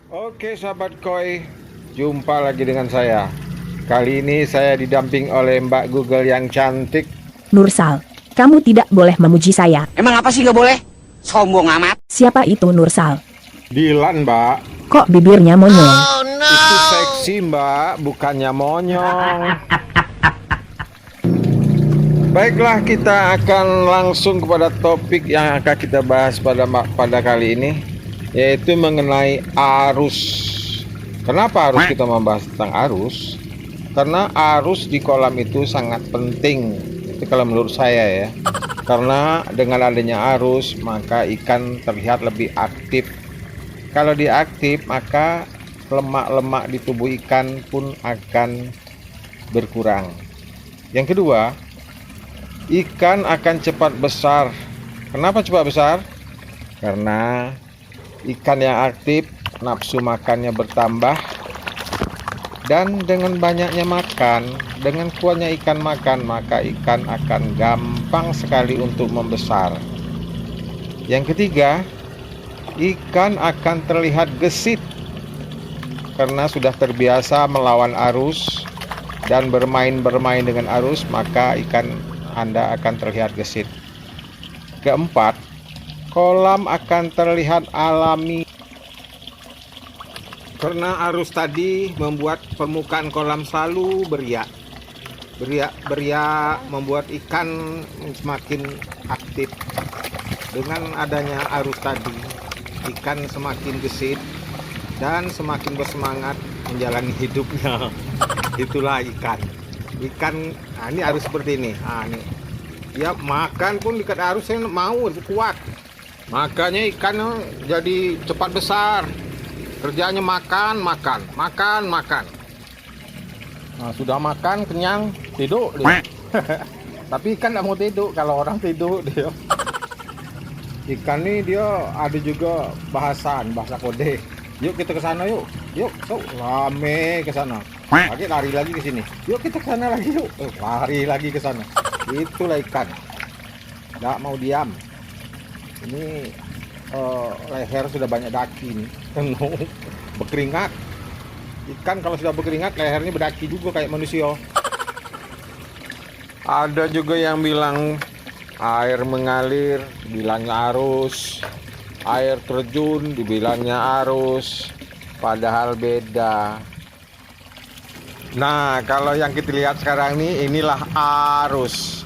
Oke sahabat koi, jumpa lagi dengan saya. Kali ini saya didamping oleh Mbak Google yang cantik. Nursal, kamu tidak boleh memuji saya. Emang apa sih nggak boleh? Sombong amat. Siapa itu Nursal? Dilan Mbak. Kok bibirnya monyong? Itu seksi Mbak, bukannya monyong. Baiklah, kita akan langsung kepada topik yang akan kita bahas pada kali ini, yaitu mengenai arus. Kenapa harus kita membahas tentang arus? Karena arus di kolam itu sangat penting. Itu kalau menurut saya ya. Karena dengan adanya arus, maka ikan terlihat lebih aktif. Kalau dia aktif, maka lemak-lemak di tubuh ikan pun akan berkurang. Yang kedua, ikan akan cepat besar. Kenapa cepat besar? Karena ikan yang aktif, nafsu makannya bertambah. Dan dengan banyaknya makan, dengan kuatnya ikan makan, maka ikan akan gampang sekali untuk membesar. Yang ketiga, ikan akan terlihat gesit karena sudah terbiasa melawan arus dan bermain dengan arus, maka ikan Anda akan terlihat gesit. Keempat, kolam akan terlihat alami karena arus tadi membuat permukaan kolam selalu beriak. Beriak membuat ikan semakin aktif. Dengan adanya arus tadi, ikan semakin gesit dan semakin bersemangat menjalani hidupnya. Itulah ikan. Nah ini arus seperti ini. Nah, ini. Dia makan pun dekat arusnya mau kuat. Makanya ikan jadi cepat besar. Kerjanya makan. Nah, sudah makan kenyang tidur dia. Tapi ikan tidak mau tidur. Kalau orang tidur dia. Ikan ini dia ada juga bahasa kode. Yuk kita ke sana yuk. So rame ke sana. Lagi lari lagi ke sini. Yuk kita ke sana lagi yuk. Lari lagi ke sana. Itulah ikan. Nggak mau diam. Ini leher sudah banyak daki nih. Berkeringat. Ikan kalau sudah berkeringat lehernya berdaki juga kayak manusia. Ada juga yang bilang air mengalir dibilangnya arus, air terjun dibilangnya arus, padahal beda. Nah, kalau yang kita lihat sekarang inilah arus.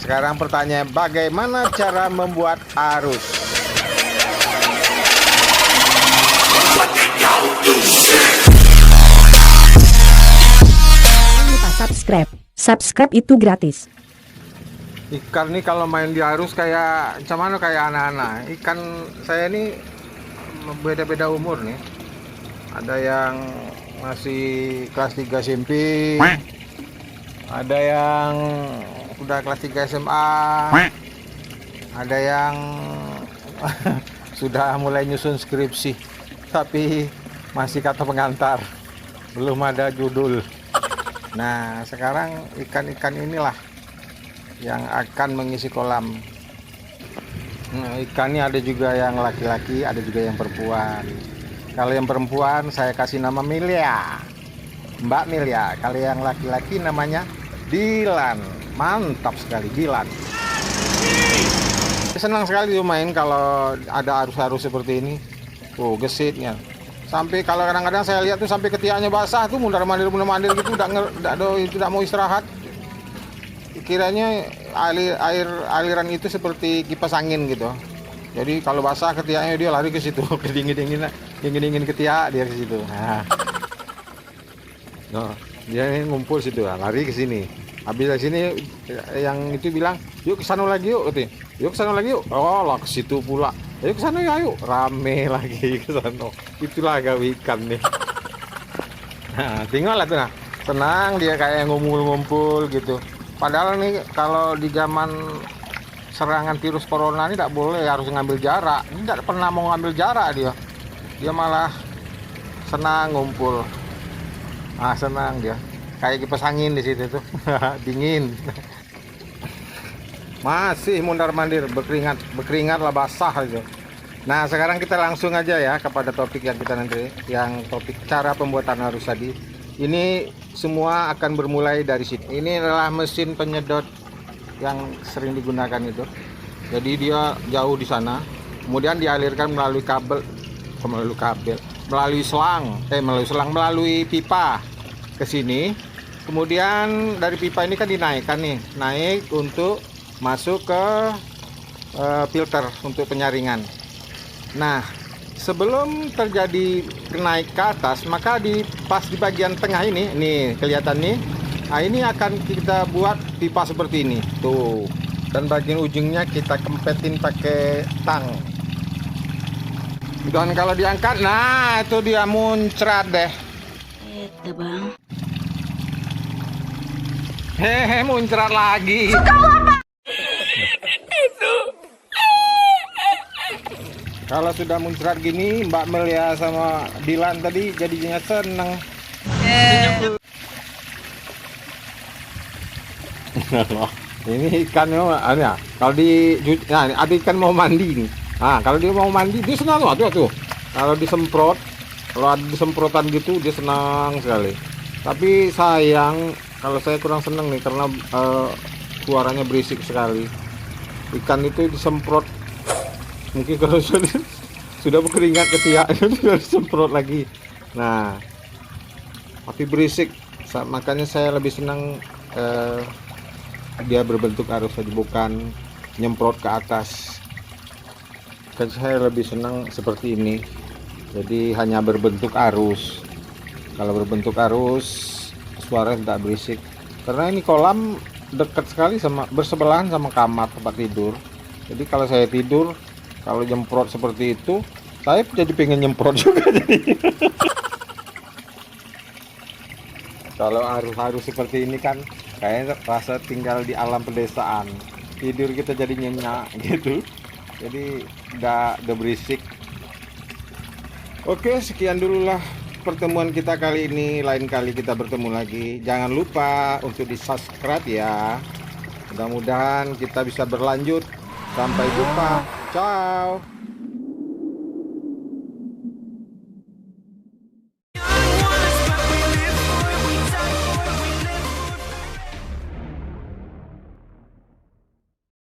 Sekarang pertanyaan, bagaimana cara membuat arus? Jangan lupa subscribe. Subscribe itu gratis. Ikan nih kalau main di arus kayak macam mana, kayak anak-anak. Ikan saya ini beda-beda umur nih. Ada yang masih kelas 3 SMP, ada yang udah kelas 3 SMA, ada yang sudah mulai nyusun skripsi tapi masih kata pengantar, belum ada judul. Nah sekarang ikan-ikan inilah yang akan mengisi kolam. Nah, ikan ini ada juga yang laki-laki, ada juga yang perempuan. Kalau yang perempuan saya kasih nama Milia, Mbak Milia. Kalau yang laki-laki namanya Dilan. Mantap sekali Dilan. Senang sekali tuh main kalau ada arus-arus seperti ini. Tuh gesitnya. Sampai kalau kadang-kadang saya lihat tuh sampai ketiaknya basah tuh, mundar-mandir gitu, tidak mau istirahat. Kiranya aliran itu seperti kipas angin gitu. Jadi kalau basah ketiaknya dia lari ke situ, ke dingin ketiak dia ke situ. Nah, dia ini ngumpul situ, lari ke sini. Habis dari sini yang itu bilang, "Yuk ke sana lagi yuk," katanya. "Yuk ke sana lagi yuk." Oh, lah ke situ pula. "Ayo ke sana ya, yuk." Rame lagi ke sana. Itulah gawe ikan nih. Nah, tinggal lah tuh nah. Senang dia kayak ngumpul-ngumpul gitu. Padahal nih kalau di zaman serangan virus corona ini tidak boleh, harus ngambil jarak. Ini tidak pernah mau ngambil jarak dia. Dia malah senang ngumpul. Ah, senang dia. Kayak kipas angin di situ tuh. Dingin. Masih mundar-mandir, berkeringat lah basah aja. Nah, sekarang kita langsung aja ya kepada topik yang kita nanti, yang topik cara pembuatan arus tadi. Ini semua akan bermulai dari sini. Ini adalah mesin penyedot yang sering digunakan itu. Jadi dia jauh di sana, kemudian dialirkan melalui melalui pipa ke sini. Kemudian dari pipa ini kan dinaikkan nih, naik untuk masuk ke filter untuk penyaringan. Nah, sebelum terjadi naik ke atas, maka pas di bagian tengah ini, nih kelihatan nih. Nah, ini akan kita buat pipa seperti ini, tuh. Dan bagian ujungnya kita kempetin pakai tang. Dan kalau diangkat, nah itu dia muncrat deh. Itu bang. Hehe, muncrat lagi. Kalau sudah muncrat gini, Mbak Melia sama Dilan tadi jadinya seneng. Ini ikannya, ya. Kalau ada ikan mau mandi nih. Nah, kalau dia mau mandi, dia senang tuh. Kalau disemprot, kalau ada disemprotan gitu, dia senang sekali. Tapi sayang, kalau saya kurang seneng nih karena suaranya berisik sekali. Ikan itu disemprot. Mungkin kalau sudah berkeringat ketiak sudah disemprot lagi. Nah, tapi berisik. Makanya saya lebih senang dia berbentuk arus saja, bukan nyemprot ke atas. Kan saya lebih senang seperti ini. Jadi hanya berbentuk arus. Kalau berbentuk arus, suara tidak berisik. Karena ini kolam dekat sekali bersebelahan sama kamar tempat tidur. Jadi kalau saya tidur, kalau nyemprot seperti itu, saya jadi pengen nyemprot juga jadi. Kalau arus-arus seperti ini kan kayaknya rasa tinggal di alam pedesaan. Tidur kita jadi nyenyak gitu. Jadi udah berisik. Oke, sekian dululah pertemuan kita kali ini. Lain kali kita bertemu lagi. Jangan lupa untuk di-subscribe ya. Mudah-mudahan kita bisa berlanjut. Sampai jumpa. Ciao.